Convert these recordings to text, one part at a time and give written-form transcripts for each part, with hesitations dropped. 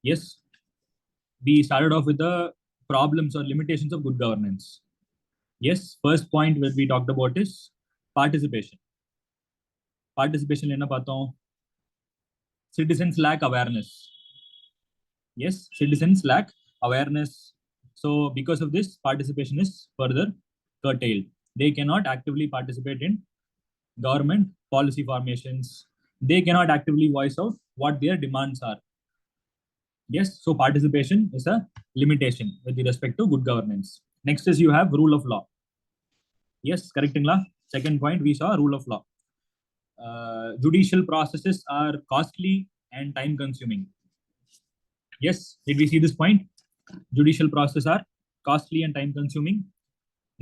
Yes, we started off with the problems or limitations of good governance. Yes, first point that we talked about is participation. Participation enna paathom? Citizens lack awareness. Yes, citizens lack awareness. So because of this, participation is further curtailed. They cannot actively participate in government policy formations. They cannot actively voice out what their demands are. Yes, so participation is a limitation with respect to good governance. Next is you have rule of law. Yes, correcting law. Second point, we saw rule of law. Judicial processes are costly and time consuming. Yes, did we see this point? Judicial processes are costly and time consuming.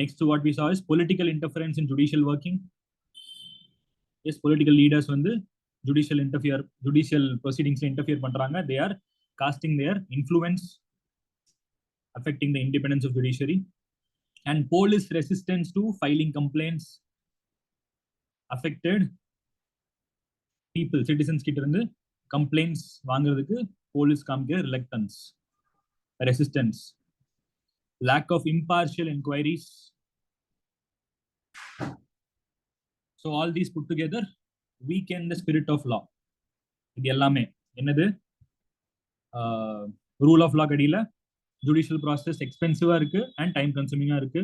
Next to what we saw is political interference in judicial working. Yes, political leaders when the judicial proceedings interfere பண்றாங்க, they are casting their influence, affecting the independence of judiciary. And police resistance to filing complaints affected people, citizens கிட்ட இருந்து complaints வாங்குறதுக்கு police காமிக்கிற reluctance, resistance, lack of impartial inquiries. So all these put together weaken the spirit of law. இது எல்லாமே என்னது? Rule of law கடியில judicial process எக்ஸ்பென்சிவா இருக்கு அண்ட் டைம் கன்சூமிங்கா இருக்கு.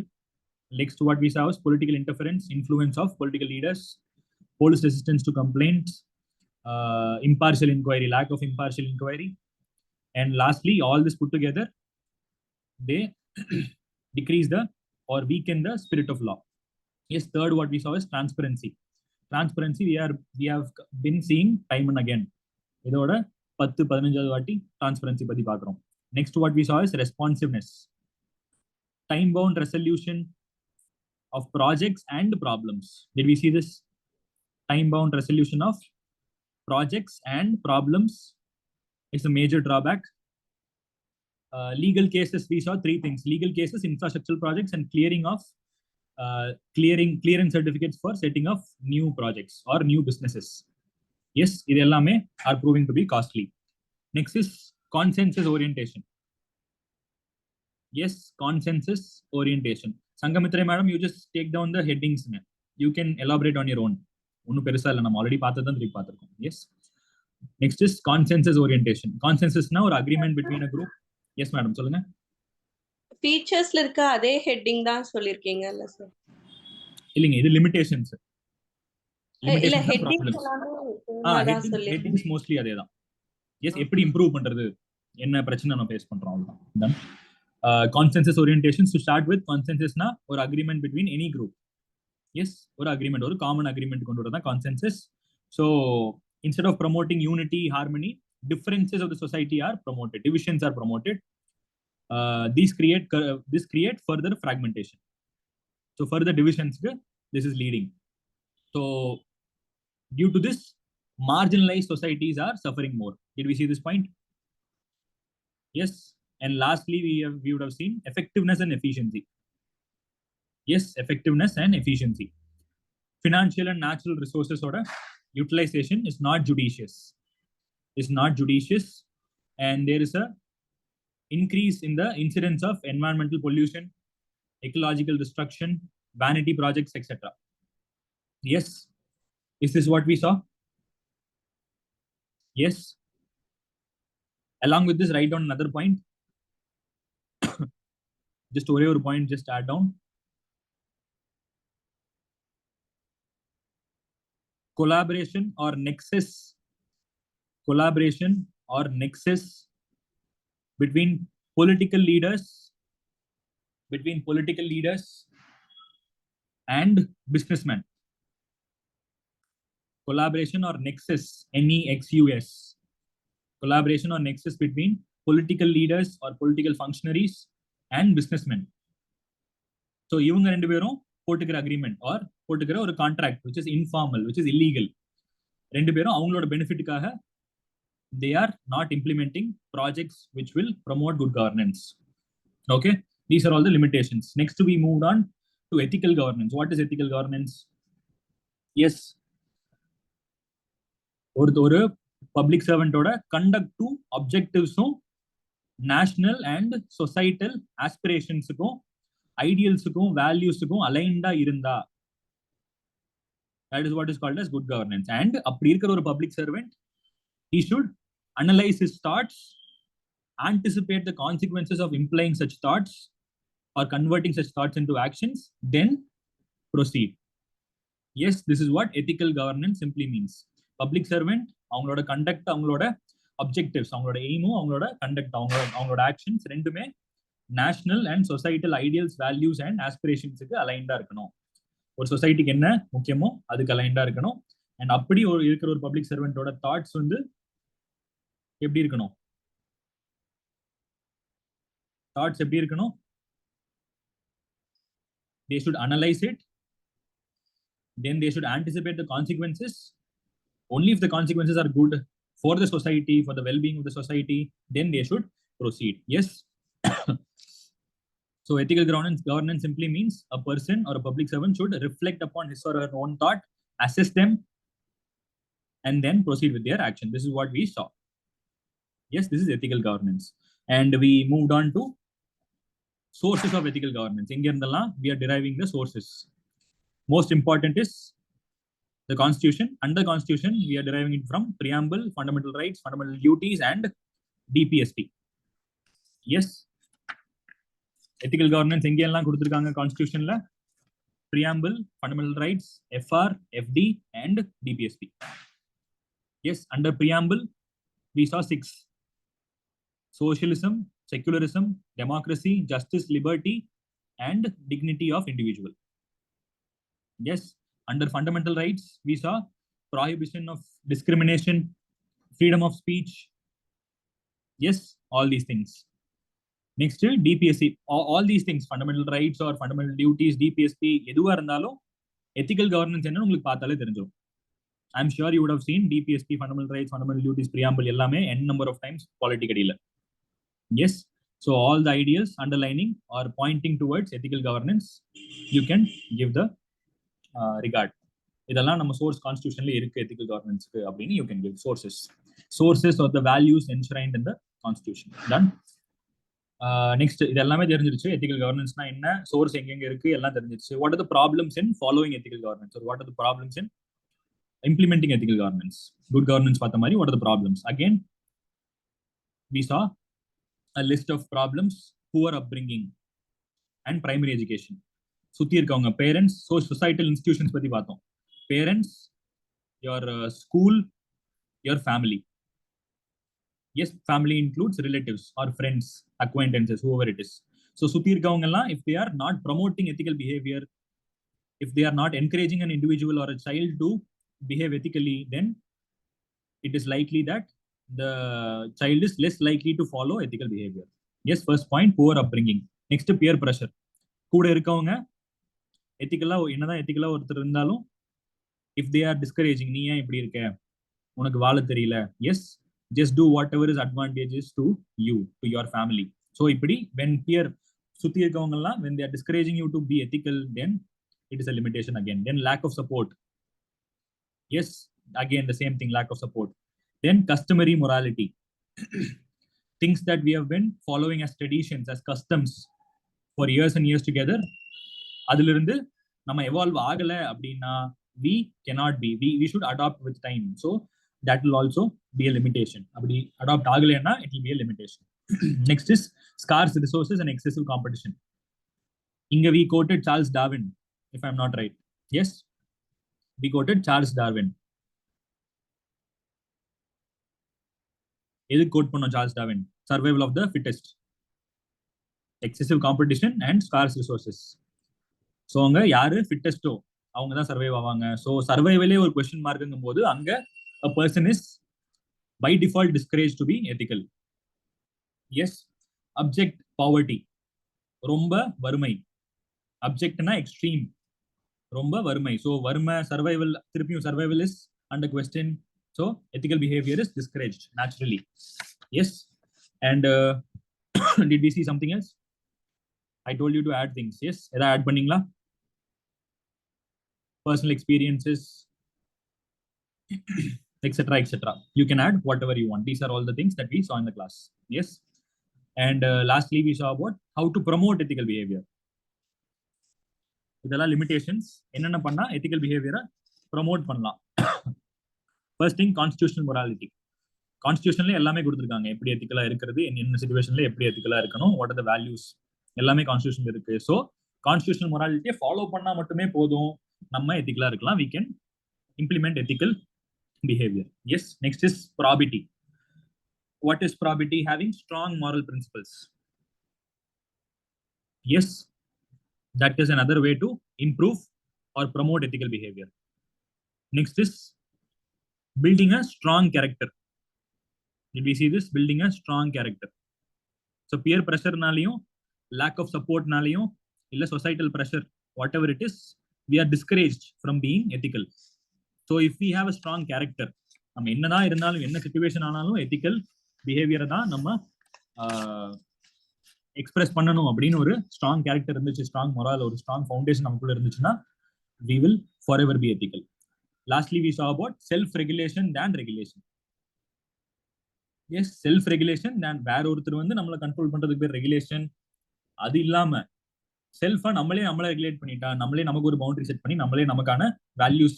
Next what we saw is political interference, influence of political leaders, police resistance to complaints, impartial inquiry, lack of impartial inquiry, and lastly all this put together they decrease the or weaken the spirit of law. Yes, third what we saw is transparency. Transparency we have been seeing time and again. இதோட 10-15 வாட்டி transparency பத்தி பார்க்கிறோம். Next what we saw is responsiveness, time bound resolution of projects and problems. Did we see this? Time bound resolution of projects and problems is a major drawback. Legal cases, we saw three things: legal cases, infrastructural projects, and clearing certificates for setting of new projects or new businesses. Yes, இது எல்லாமே are proving to be costly. Next is consensus orientation. Yes, consensus orientation. Sangamitra madam, you just take down the headings. You can elaborate on your own. ஒன்னும் பெருசா இல்லை, நம்ம already பார்த்ததான் திருப்பி பார்த்திருக்கோம். Yes. Next is consensus orientation. Consensusனா ஒரு agreement between a group. Yes madam, சொல்லுங்க. ஃபீச்சர்ஸ்ல இருக்க அதே ஹெட்டிங் தான் சொல்லிருக்கீங்கல்ல சார்? இல்லைங்க, இது லிமிட்டேஷன்ஸ். இல்ல ஹெட்டிங்ஸ் எல்லாமே ஹெட்டிங்ஸ் மோஸ்ட்லி அதேதான். எஸ், எப்படி இம்ப்ரூவ் பண்றது, என்ன பிரச்சனை நம்ம ஃபேஸ் பண்றோம், அவ்வளவுதான். Consensus orientations, to start with, consensusனா ஒரு agreement between any group. Yes, ஒரு agreement, ஒரு common agreement கொண்டு வரதான் consensus. So instead of promoting unity, harmony, differences of the society are promoted, divisions are promoted. This create further fragmentation. So further divisions, this is leading. So due to this, marginalized societies are suffering more. Did we see this point? Yes. And lastly, we would have seen effectiveness and efficiency. Yes, effectiveness and efficiency. Financial and natural resources order utilization is not judicious. And there is a increase in the incidence of environmental pollution, ecological destruction, vanity projects, etc. Yes. Is this what we saw? Yes. Along with this, write down another point. Just ஒரே ஒரு point, just add down. Collaboration or nexus between political leaders and businessmen. Collaboration or nexus, NEXUS. Collaboration or nexus between political leaders or political functionaries and businessmen. So இவங்க ரெண்டு பேரும் போட்டுக்கிற agreement R போட்டுக்கிற ஒரு contract which is informal, which is illegal. ரெண்டு பேரும் அவங்களோட பெனிஃபிட்டுக்காக they are not implementing projects which will promote good governance. Okay, these are all the limitations. Next we moved on to ethical governance. What is ethical governance? Yes, ஒரு public சர்வெண்டோட கண்டக்டும் அப்ஜெக்டிவ்ஸும் national and societal aspirationsக்கும் idealsக்கும் valuesக்கும் aligned இருந்தா, that is what is called as good governance. And அப்படி இருக்கிற ஒரு public servant, he should analyze his thoughts, anticipate the consequences of implying such thoughts or converting such thoughts into actions, then proceed. Yes, this is what ethical governance simply means. Public servant, அவங்களோட conduct, அவங்களோட objectives, அவங்களோட எய்மும் அவங்களோட conduct, அவங்களோட actions ரெண்டுமே national and societal ideals, values and ஆஸ்பிரேஷன்ஸுக்கு அலைண்டா இருக்கணும். ஒரு சொசைட்டிக்கு என்ன முக்கியமோ அதுக்கு அலைண்டா இருக்கணும். அண்ட் அப்படி ஒரு இருக்கிற ஒரு பப்ளிக் சர்வெண்டோட தாட்ஸ் வந்து எப்படி இருக்கணும்? தாட்ஸ் எப்படி இருக்கணும்? They should analyze it, then they should anticipate the consequences. Only if the consequences are good for the society, for the well-being of the society, then they should proceed. Yes. So ethical governance simply means a person or a public servant should reflect upon his or her own thought, assess them, and then proceed with their action. This is what we saw. Yes, this is ethical governance. And we moved on to sources of ethical governance. We are deriving the sources. Most important is the Constitution. Under Constitution, we are deriving it from preamble, fundamental rights, fundamental duties, and DPSP. Yes. Ethical governance எங்கெல்லாம் கொடுத்திருக்காங்க கான்ஸ்டிடியூஷன்ல? Preamble, fundamental rights, FR, FD, and DPSP. Yes, under preamble, we saw 6: socialism, secularism, democracy, justice, liberty, and dignity of individual. Yes, under fundamental rights, we saw prohibition of discrimination, freedom of speech. Yes, all these things. Next, DPSC, all these things, fundamental rights or fundamental duties, DPSP, எதுவா இருந்தாலும் ethical governance என்னன்னு உங்களுக்கு பார்த்தாலே தெரிஞ்சிடும். I'm sure you would have seen DPSP, fundamental rights, fundamental duties, preamble எல்லாமே n number of times political அடியில. Yes, so all the ideas underlining or pointing towards ethical governance, you can give the regard. இதெல்லாம் நம்ம source constitutionல இருக்கு ethical governance அப்படின்னு you can give sources of the values enshrined in the constitution. Done. Next, இது எல்லாமே தெரிஞ்சிருச்சு. Ethical கவர்னன்ஸ்னா என்ன, source எங்கெங்க இருக்கு எல்லாம் தெரிஞ்சிருச்சு. What are the problems in following ethical governance, or what are the problems in implementing ethical governance? Good governance பார்த்த மாதிரி what are the problems? Again we saw a list of problems: poor upbringing and primary education. சுத்தி இருக்கவங்க parents, societal institutions பத்தி பார்த்தோம். Parents, your school, your family. Yes, family includes relatives or friends, acquaintances, whoever it is. So சுத்தி இருக்கவங்க எல்லாம், if they are not promoting ethical behavior, if they are not encouraging an individual or a child to behave ethically, then it is likely that the child is less likely to follow ethical behavior. Yes, first point, poor upbringing. Next, peer pressure. கூட இருக்கவங்க எத்திக்கலா, என்னதான் எத்திக்கலா ஒருத்தர் இருந்தாலும், if they are discouraging, நீ ஏன் இப்படி இருக்க, உனக்கு வாழ தெரியல, yes, just do whatever is advantageous to you, to your family. So இப்படி when peer சுத்தி இருக்கவங்க எல்லாம், when they are discouraging you to be ethical, then it is a limitation again. Then lack of support. Yes, again the same thing, lack of support. Then customary morality. Things that we have been following as traditions, as customs for years and years together, அதிலிருந்து நம்ம evolve ஆகல அப்படின்னா we cannot be, we should adopt with time. So that will also be a limitation. அப்படி adopt ஆகலைன்னா it will be a limitation. Next is scarce resources and excessive competition. இங்க we quoted Charles Darwin, if I'm not right. Yes, we quoted Charles Darwin. எது code பண்ணோம்? Charles Darwin, survival of the fittest, excessive competition and scarce resources. So அங்க யாரு ஃபிட்டஸ்டோ அவங்க தான் survive ஆவாங்க. So சர்வைவலே ஒரு question மார்க்குங்கும் போது அங்க a person is by default discouraged to be ethical. Yes, abject poverty, ரொம்ப வறுமை. அப்ஜெக்ட்னா எக்ஸ்ட்ரீம், ரொம்ப வறுமை. ஸோ வறுமை, சர்வைவல், திருப்பியும் survival is under question. So ethical behavior is discouraged naturally. Yes, and did we see something else? I told you to add things. Yes, எதா add பண்ணீங்களா? Personal experiences, etc., etc. You can add whatever you want. These are all the things that we saw in the class. Yes. And lastly, we saw about how to promote ethical behavior. இதெல்லாம் limitations என்னென்ன பண்ணா ethical பிஹேவியரை promote பண்ணலாம். First thing constitutional morality. கான்ஸ்டியூஷன்ல எல்லாமே கொடுத்துருக்காங்க, எப்படி எத்திக்கலா இருக்கிறது, என்ன சிச்சுவேஷன்ல எப்படி எத்திக்கலா இருக்கணும், வாட் ஆர் த வேல்யூஸ், எல்லாமே கான்ஸ்டியூஷன் இருக்கு. ஸோ கான்ஸ்டியூஷனல் மொராலிட்டியை ஃபாலோ பண்ணா மட்டுமே போதும், நம்ம எத்திக்கலா இருக்கலாம். we can implement ethical behavior. Yes, next is probity. What is probity? Having strong moral principles. Yes, that is another way to improve or promote ethical behavior. Next is building a strong character. Did we see this? Building a strong character. So peer pressure nalayum, lack of support nalayum, illa societal pressure, whatever it is, we are discouraged from being ethical. So if we have a strong character, நம்ம என்னதான் இருந்தாலும் என்ன situation ஆனாலும் ethical பிஹேவியரை தான் நம்ம express பண்ணணும் அப்படின்னு ஒரு ஸ்ட்ராங் கேரக்டர் இருந்துச்சு, ஸ்ட்ராங் மொரால், ஒரு ஸ்ட்ராங் ஃபவுண்டேஷன் நமக்குள்ள இருந்துச்சுன்னா we will forever be ethical. Lastly, we saw about self-regulation than regulation. Yes, self-regulation than வேற ஒருத்தர் வந்து நம்மளை கண்ட்ரோல் பண்றதுக்கு பேர் ரெகுலேஷன். அது இல்லாம செல்ஃபா நம்மளே ரெகுலேட் பண்ணிட்டா, நம்மளே நமக்கு ஒரு பவுண்டரி செட் பண்ணி நம்மளே நமக்கான வேல்யூஸ்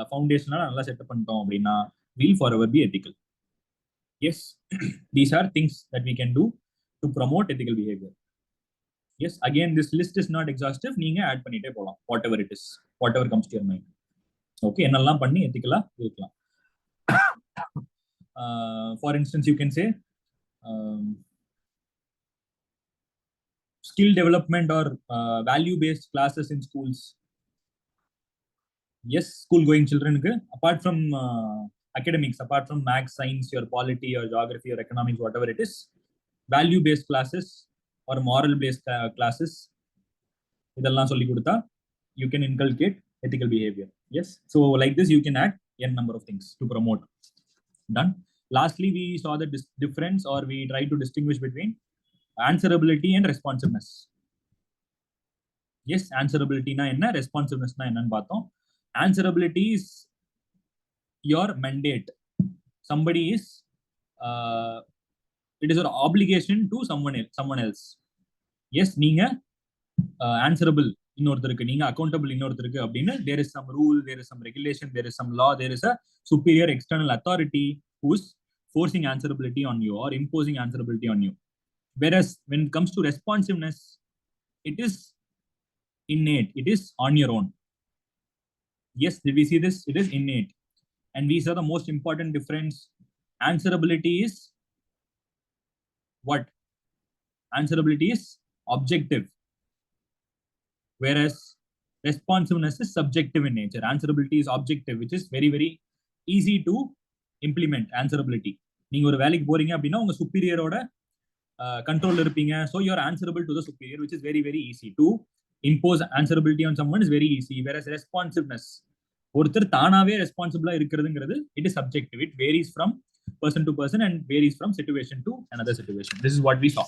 ஃபவுண்டேஷனால நல்லா செட் பண்ணிட்டோம் அப்படின்னா we'll forever be ethical. Yes, these are things that we can do to promote ethical behavior. Yes, again, this list is not exhaustive. நீங்க ஆட் பண்ணிட்டே போலாம், whatever it is, whatever comes to your mind. Okay, என்னெல்லாம் பண்ணி எத்திக்கலா இருக்கலாம். For instance, you can say skill development or value-based classes in schools. Yes, school-going children, apart from academics, apart from maths, science, your polity, or geography, or economics, whatever it is, value-based classes or moral-based classes, இதெல்லாம் சொல்லி கொடுத்தா you can inculcate ethical behavior. Yes, so like this you can add n number of things to promote. Done. Lastly, we saw the difference, or we try to distinguish between answerability and responsiveness. Yes, answerability na enna, responsiveness na enna nu paathom. Answerability is your mandate. Somebody is it is an obligation to someone else. Yes, neenga answerable இன்னொருத்தருக்கு, நீங்க accountable இன்னொருத்தருக்கு அப்படின்னு there is some rule, there is some regulation, there is some law, there is a superior external authority who's forcing answerability on you or imposing answerability on you. Whereas when it comes to responsiveness, it is innate, it is on your own. Yes, did we see this? It is innate. And these are the most important difference. Answerability is what? Answerability is objective, whereas responsiveness is subjective in nature. Answerability is objective, which is very, very easy to implement. Answerability, நீங்க ஒரு வேலைக்கு போறீங்க அப்படின்னா உங்க சுப்பீரியரோட control இருப்பீங்க. So you are answerable to the superior, which is very, very easy to impose. Answerability on someone is very easy, whereas responsiveness, ஒருத்தர் தானாவே ரெஸ்பான்சிபிளா இருக்கிறதுங்கிறது, it is subjective. It varies from person to person and varies from situation to another situation. This is what we saw.